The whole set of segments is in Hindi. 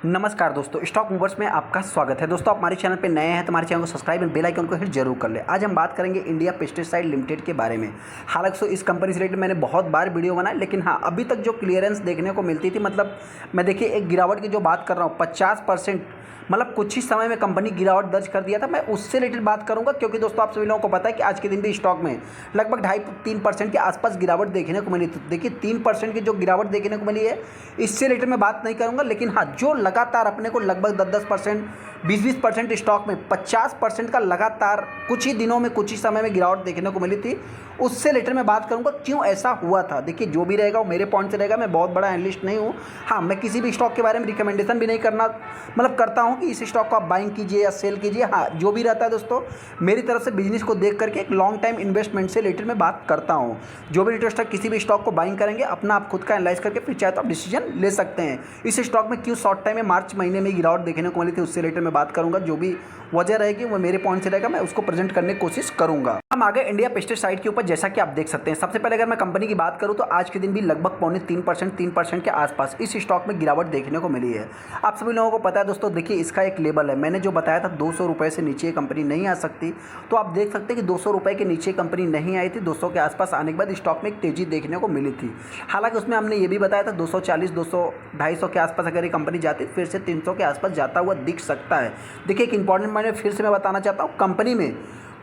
नमस्कार दोस्तों, स्टॉक मूवर्स में आपका स्वागत है। दोस्तों, आप हमारे चैनल पे नए हैं तो हमारे चैनल को सब्सक्राइब और बेल आइकन को हिट जरूर कर ले। आज हम बात करेंगे इंडिया पेस्टिसाइड लिमिटेड के बारे में। हालांकि इस कंपनी से रिलेटेड मैंने बहुत बार वीडियो बनाया, लेकिन हाँ, अभी तक जो क्लियरेंस देखने को मिलती थी, मतलब मैं देखिए एक गिरावट की जो बात कर रहा हूँ 50%, मतलब कुछ ही समय में कंपनी गिरावट दर्ज कर दिया था। मैं उससे रिलेटेड बात करूंगा क्योंकि दोस्तों आप सभी लोगों को पता है कि आज के दिन भी स्टॉक में लगभग 2.5-3% के आसपास गिरावट देखने को मिली। तो देखिए 3% की जो गिरावट देखने को मिली है, इससे रिलेटेड मैं बात नहीं करूंगा, लेकिन हाँ, जो लगातार अपने को लगभग 10-10%, 20-20% स्टॉक में 50% का लगातार कुछ ही दिनों में, कुछ ही समय में गिरावट देखने को मिली थी, उससे रिलेटेड मैं बात करूंगा क्यों ऐसा हुआ था। देखिए जो भी रहेगा वो मेरे पॉइंट से रहेगा, मैं बहुत बड़ा एनालिस्ट नहीं हूँ। हाँ, मैं किसी भी स्टॉक के बारे में रिकमेंडेशन भी नहीं करना, मतलब करता हूँ कि इस स्टॉक को आप बाइंग कीजिए या सेल कीजिए। हाँ, जो भी रहता है दोस्तों, मेरी तरफ से बिजनेस को देख करके एक लॉन्ग टाइम इन्वेस्टमेंट से रिलेटेड मैं बात करता हूँ। जो भी इंटरेस्टर किसी भी स्टॉक को बाइंग करेंगे, अपना आप खुद का एनालाइज करके फिर चाहे तो आप डिसीजन ले सकते हैं। इस स्टॉक में क्यों शॉर्ट टाइम में मार्च महीने में गिरावट देखने को मिली थी, उससे रिलेटेड मैं बात करूँगा। जो भी वजह रहेगी वो मेरे पॉइंट से रहेगा, मैं उसको प्रेजेंट करने की कोशिश करूंगा। हम आगे इंडिया पेस्टिसाइड के ऊपर, जैसा कि आप देख सकते हैं, सबसे पहले अगर मैं कंपनी की बात करूं तो आज के दिन भी लगभग 2.25-3% के आसपास इस स्टॉक में गिरावट देखने को मिली है। आप सभी लोगों को पता है दोस्तों, देखिए इसका एक लेवल है। मैंने जो बताया था 200 रुपये से नीचे कंपनी नहीं आ सकती, तो आप देख सकते हैं कि 200 रुपये के नीचे कंपनी नहीं आई थी। 200 के आसपास आने के बाद स्टॉक में एक तेजी देखने को मिली थी। हालांकि उसमें हमने ये भी बताया था 240, 200-250 के आसपास अगर ये कंपनी जाती फिर से 300 के आसपास जाता हुआ दिख सकता है। देखिए एक इंपॉर्टेंट मैंने फिर से मैं बताना चाहता हूँ, कंपनी में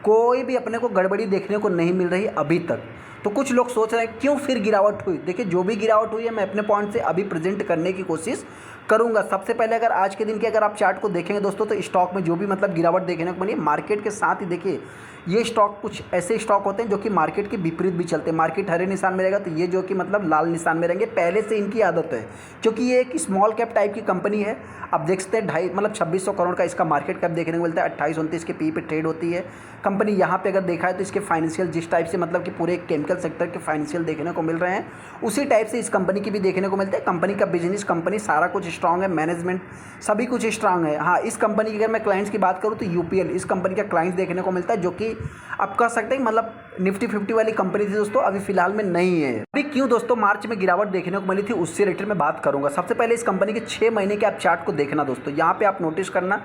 कोई भी अपने को गड़बड़ी देखने को नहीं मिल रही अभी तक। तो कुछ लोग सोच रहे हैं क्यों फिर गिरावट हुई। देखिए जो भी गिरावट हुई है, मैं अपने पॉइंट से अभी प्रेजेंट करने की कोशिश करूंगा। सबसे पहले अगर आज के दिन के अगर आप चार्ट को देखेंगे दोस्तों, तो स्टॉक में जो भी मतलब गिरावट देखने को मिली है, मार्केट के साथ ही देखिए ये स्टॉक कुछ ऐसे स्टॉक होते हैं जो कि मार्केट के विपरीत भी चलते हैं। मार्केट हरे निशान में रहेगा तो ये जो कि मतलब लाल निशान में रहेंगे, पहले से इनकी आदत है, क्योंकि ये एक स्मॉल कैप टाइप की कंपनी है। आप देख सकते हैं 2600 करोड़ का इसका मार्केट कैप देखने को मिलता है। 28-29 के पी पे ट्रेड होती है कंपनी। यहाँ पे अगर देखा है तो इसके फाइनेंशियल जिस टाइप से मतलब कि पूरे केमिकल सेक्टर के फाइनेंशियल देखने को मिल रहे हैं, उसी टाइप से इस कंपनी की भी देखने को मिलते हैं। कंपनी का बिजनेस, कंपनी सारा कुछ स्ट्रांग है, मैनेजमेंट सभी कुछ स्ट्रांग है। हाँ, इस कंपनी की अगर मैं क्लाइंट्स की बात करूँ तो यूपीएल इस कंपनी का क्लाइंट्स देखने को मिलता है, जो कि आप कह सकते हैं मतलब निफ्टी 50 वाली कंपनी थी दोस्तों, अभी फिलहाल में नहीं है। अभी क्यों दोस्तों मार्च में गिरावट देखने को मिली थी, उससे रिलेटेड मैं बात करूंगा। सबसे पहले इस कंपनी के 6 महीने के आप चार्ट को देखना दोस्तों। यहाँ पे आप नोटिस करना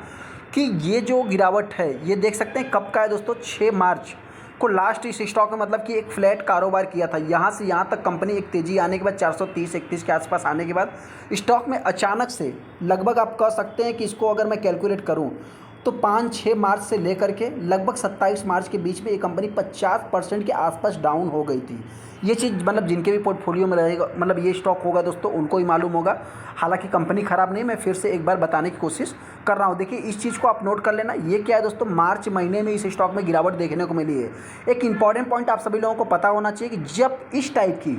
कि ये जो गिरावट है, ये देख सकते हैं कब का है दोस्तों, 6 मार्च को लास्ट इस स्टॉक में मतलब कि एक फ्लैट कारोबार किया था। यहाँ से यहाँ तक कंपनी एक तेजी आने के बाद 430-31 के आसपास आने के बाद स्टॉक में अचानक से लगभग आप कह सकते हैं कि इसको अगर मैं कैलकुलेट करूँ तो 5-6 मार्च से लेकर के लगभग 27 मार्च के बीच में ये कंपनी 50% के आसपास डाउन हो गई थी। ये चीज़ मतलब जिनके भी पोर्टफोलियो में रहेगा, मतलब ये स्टॉक होगा दोस्तों, उनको ही मालूम होगा। हालांकि कंपनी ख़राब नहीं, मैं फिर से एक बार बताने की कोशिश कर रहा हूँ। देखिए इस चीज़ को आप नोट कर लेना। ये क्या है दोस्तों, मार्च महीने में इस स्टॉक में गिरावट देखने को मिली है। एक इंपॉर्टेंट पॉइंट आप सभी लोगों को पता होना चाहिए कि जब इस टाइप की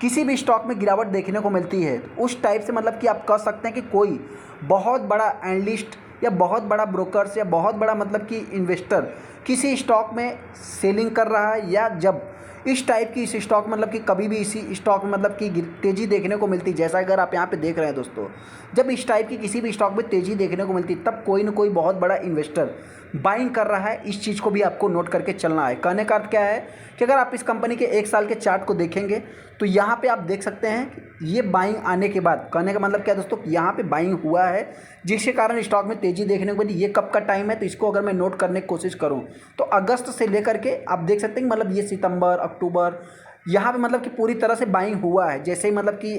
किसी भी स्टॉक में गिरावट देखने को मिलती है, उस टाइप से मतलब कि आप कह सकते हैं कि कोई बहुत बड़ा एनालिस्ट या बहुत बड़ा ब्रोकर्स या बहुत बड़ा मतलब कि इन्वेस्टर किसी स्टॉक में सेलिंग कर रहा है, या जब इस टाइप की इस स्टॉक मतलब कि कभी भी इसी स्टॉक में मतलब कि तेज़ी देखने को मिलती, जैसा अगर आप यहाँ पे देख रहे हैं दोस्तों, जब इस टाइप की किसी भी स्टॉक में तेज़ी देखने को मिलती, तब कोई ना कोई बहुत बड़ा इन्वेस्टर बाइंग कर रहा है। इस चीज़ को भी आपको नोट करके चलना है। कहने का अर्थ क्या है कि अगर आप इस कंपनी के 1 साल के चार्ट को देखेंगे तो यहाँ पे आप देख सकते हैं ये बाइंग आने के बाद, कहने का मतलब क्या दोस्तों, यहाँ पे बाइंग हुआ है जिसके कारण स्टॉक में तेज़ी देखने को मिली। ये कब का टाइम है, तो इसको अगर मैं नोट करने की कोशिश करूँ तो अगस्त से लेकर के आप देख सकते हैं मतलब ये सितंबर, अक्टूबर, यहाँ पे मतलब कि पूरी तरह से बाइंग हुआ है। जैसे ही मतलब कि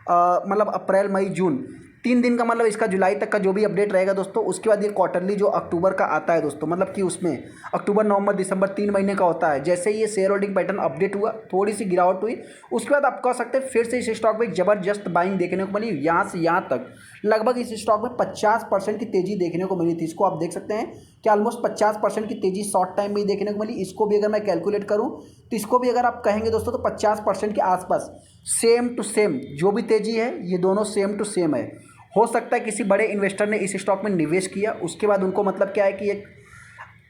मतलब अप्रैल, मई, जून 3 दिन का मतलब इसका जुलाई तक का जो भी अपडेट रहेगा दोस्तों, उसके बाद ये क्वार्टरली जो अक्टूबर का आता है दोस्तों, मतलब कि उसमें अक्टूबर, नवंबर, दिसंबर 3 महीने का होता है। जैसे ही ये शेयर होल्डिंग पैटर्न अपडेट हुआ, थोड़ी सी गिरावट हुई, उसके बाद आप कह सकते हैं फिर से इस स्टॉक में एक ज़बरदस्त बाइंग देखने को मिली। यहाँ से यहाँ तक लगभग इस स्टॉक में 50% की तेज़ी देखने को मिली थी। इसको आप देख सकते हैं कि ऑलमोस्ट 50% की तेज़ी शॉर्ट टाइम में ही देखने को मिली। इसको भी अगर मैं कैलकुलेट करूँ तो इसको भी अगर आप कहेंगे दोस्तों तो 50% के आसपास सेम टू सेम जो भी तेज़ी है, ये दोनों सेम टू सेम है। हो सकता है किसी बड़े इन्वेस्टर ने इस स्टॉक में निवेश किया, उसके बाद उनको मतलब क्या है कि एक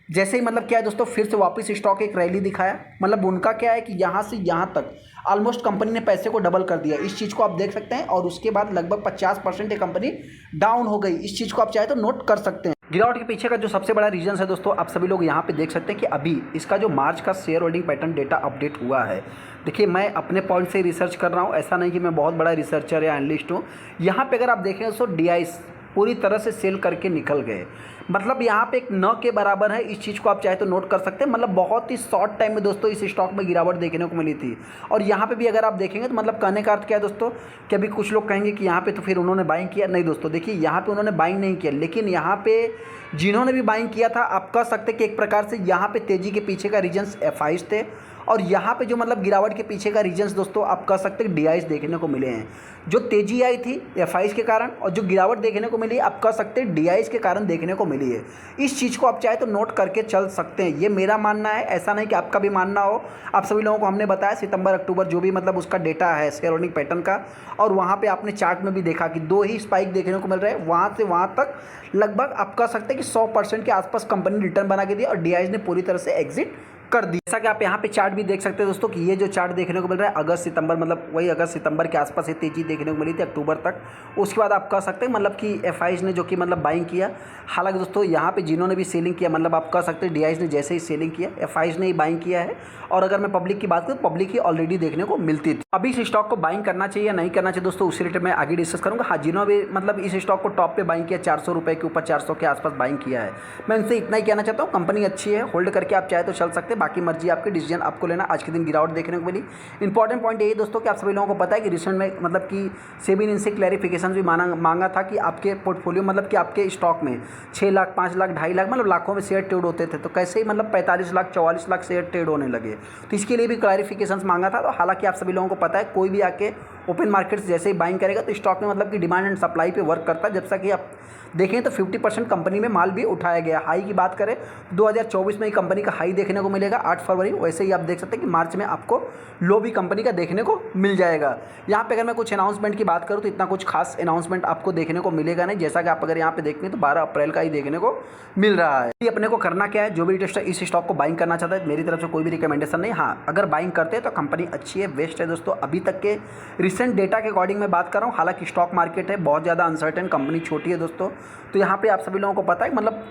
जैसे ही मतलब क्या है दोस्तों, फिर से वापस स्टॉक एक रैली दिखाया। मतलब उनका क्या है कि यहाँ से यहाँ तक ऑलमोस्ट कंपनी ने पैसे को डबल कर दिया। इस चीज़ को आप देख सकते हैं, और उसके बाद लगभग 50% ये कंपनी डाउन हो गई। इस चीज़ को आप चाहे तो नोट कर सकते हैं। गिरावट के पीछे का जो सबसे बड़ा रीजन है दोस्तों, आप सभी लोग यहाँ पे देख सकते हैं कि अभी इसका जो मार्च का share holding pattern data update हुआ है। देखिए मैं अपने पॉइंट से रिसर्च कर रहा हूँ, ऐसा नहीं कि मैं बहुत बड़ा रिसर्चर या एनालिस्ट हूँ। यहाँ पे अगर आप देखें दोस्तों, DIs पूरी तरह से सेल करके निकल गए। मतलब यहाँ पे एक न के बराबर है। इस चीज़ को आप चाहे तो नोट कर सकते हैं। मतलब बहुत ही शॉर्ट टाइम में दोस्तों इस स्टॉक में गिरावट देखने को मिली थी। और यहाँ पे भी अगर आप देखेंगे तो मतलब कहने का अर्थ क्या है दोस्तों, कि अभी कुछ लोग कहेंगे कि यहाँ पे तो फिर उन्होंने बाइंग किया। नहीं दोस्तों, देखिए यहाँ पे उन्होंने बाइंग नहीं किया, लेकिन यहाँ पे जिन्होंने भी बाइंग किया था, आप कह सकते कि एक प्रकार से यहाँ पे तेज़ी के पीछे का रीजन्स एफआईज थे, और यहाँ पे जो मतलब गिरावट के पीछे का रीजन्स दोस्तों आप कह सकते हैं डीआईज देखने को मिले हैं। जो तेज़ी आई थी एफआईज के कारण, और जो गिरावट देखने को मिली आप कह सकते हैं डीआईज के कारण देखने को मिली है। इस चीज़ को आप चाहे तो नोट करके चल सकते हैं। ये मेरा मानना है, ऐसा नहीं कि आपका भी मानना हो। आप सभी लोगों को हमने बताया सितंबर अक्टूबर जो भी मतलब उसका डेटा है शेयर होल्डिंग पैटर्न का, और वहाँ पर आपने चार्ट में भी देखा कि 2 ही स्पाइक देखने को मिल रहे हैं। वहाँ से वहाँ तक लगभग आप कह सकते हैं कि 100% के आसपास कंपनी रिटर्न बना के दिया, और डीआईज ने पूरी तरह से एग्जिट कर दी। जैसा कि आप यहाँ पे चार्ट भी देख सकते हैं दोस्तों कि ये जो चार्ट देखने को मिल रहा है अगस्त सितंबर, मतलब वही अगस्त सितंबर के आसपास ये तेजी देखने को मिली थी अक्टूबर तक। उसके बाद आप कह सकते हैं मतलब कि एफआईज ने जो कि मतलब बाइंग किया। हालांकि दोस्तों यहाँ पे जिन्होंने भी सेलिंग किया, मतलब आप कह सकते हैं डीआईज ने जैसे ही सेलिंग किया, एफआईज ने ही बाइंग किया है। और अगर मैं पब्लिक की बात करूँ, पब्लिक ही ऑलरेडी देखने को मिलती थी। अभी इस स्टॉक को बाइंग करना चाहिए या नहीं करना चाहिए दोस्तों, उसी रिलेटेड मैं आगे डिस्कस करूँगा। हाँ, जिन्होंने भी मतलब इस स्टॉक को टॉप पे बाइंग किया, 400 रुपये के ऊपर 400 के आसपास बाइंग किया है, मैं उनसे इतना ही कहना चाहता हूँ, कंपनी अच्छी है, होल्ड करके आप चाहे तो चल सकते हैं। बाकी मर्जी आपकी, डिसीजन आपको लेना। आज के दिन गिरावट देखने को मिली। इंपॉर्टेंट पॉइंट यही दोस्तों कि आप सभी लोगों को पता है कि रिसेंट में मतलब कि सेबी ने इनसे क्लैरिफिकेशन भी मांगा था कि आपके पोर्टफोलियो मतलब कि आपके स्टॉक में 6 लाख 5 लाख 2.5 लाख मतलब लाखों में शेयर ट्रेड होते थे, तो कैसे ही मतलब 45 लाख 44 लाख शेयर ट्रेड होने लगे। तो इसके लिए भी क्लैरिफिकेशन मांगा था। तो हालांकि आप सभी लोगों को पता है कोई भी आके ओपन मार्केट से जैसे ही बाइंग करेगा तो स्टॉक में मतलब कि डिमांड एंड सप्लाई पे वर्क करता है। जैसा कि आप देखें तो 50% कंपनी में माल भी उठाया गया। हाई की बात करें 2024 में ही कंपनी का हाई देखने को मिलेगा 8 फरवरी। वैसे ही आप देख सकते हैं कि मार्च में आपको लो भी कंपनी का देखने को मिल जाएगा। यहाँ पे अगर मैं कुछ अनाउंसमेंट की बात करूँ तो इतना कुछ खास अनाउंसमेंट आपको देखने को मिलेगा नहीं। जैसा कि आप अगर यहाँ पे देखें तो 12 अप्रैल का ही देखने को मिल रहा है। अपने को करना क्या है, जो भी इन्वेस्टर इस स्टॉक को बाइंग करना चाहता है, मेरी तरफ से कोई भी रिकमेंडेशन नहीं। हाँ, अगर बाइंग करते हैं तो कंपनी अच्छी है, बेस्ट है दोस्तों। अभी तक के रिसेंट डेटा के अकॉर्डिंग मैं बात कर रहा हूँ। हालांकि स्टॉक मार्केट है बहुत ज़्यादा अनसर्टेन, कंपनी छोटी है दोस्तों। तो यहाँ पे आप सभी लोगों को पता है मतलब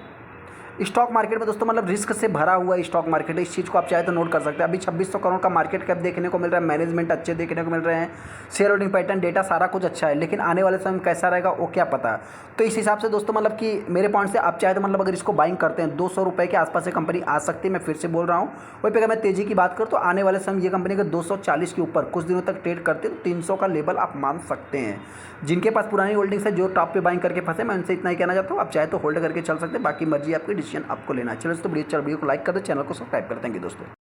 स्टॉक मार्केट में दोस्तों मतलब रिस्क से भरा हुआ है स्टॉक मार्केट है। इस चीज़ को आप चाहे तो नोट कर सकते हैं। अभी 2600 करोड़ का मार्केट कैप देखने को मिल रहा है, मैनेजमेंट अच्छे देखने को मिल रहे हैं, शेयर होल्डिंग पैटर्न डेटा सारा कुछ अच्छा है, लेकिन आने वाले समय में कैसा रहेगा वो क्या पता। तो इस हिसाब से दोस्तों मतलब कि मेरे पॉइंट से आप चाहे तो मतलब अगर इसको बाइंग करते हैं 200 रुपये के आसपास से कंपनी आ सकती है। मैं फिर से बोल रहा हूँ। वहीं पर अगर मैं तेज़ी की बात करूँ तो आने वाले समय ये कंपनी अगर 240 के ऊपर कुछ दिनों तक ट्रेड करते तो 300 का लेवल आप मान सकते हैं। जिनके पास पुरानी होल्डिंग्स है, जो टॉप पे बाइंग करके फंसे, मैं उनसे इतना ही कहना चाहता हूँ, आप चाहे तो होल्ड करके चल सकते हैं। बाकी मर्जी आपकी, डिसीजन आपको लेना है। चलो दोस्तों वीडियो को लाइक कर दो, चैनल को सब्सक्राइब कर देंगे दोस्तों।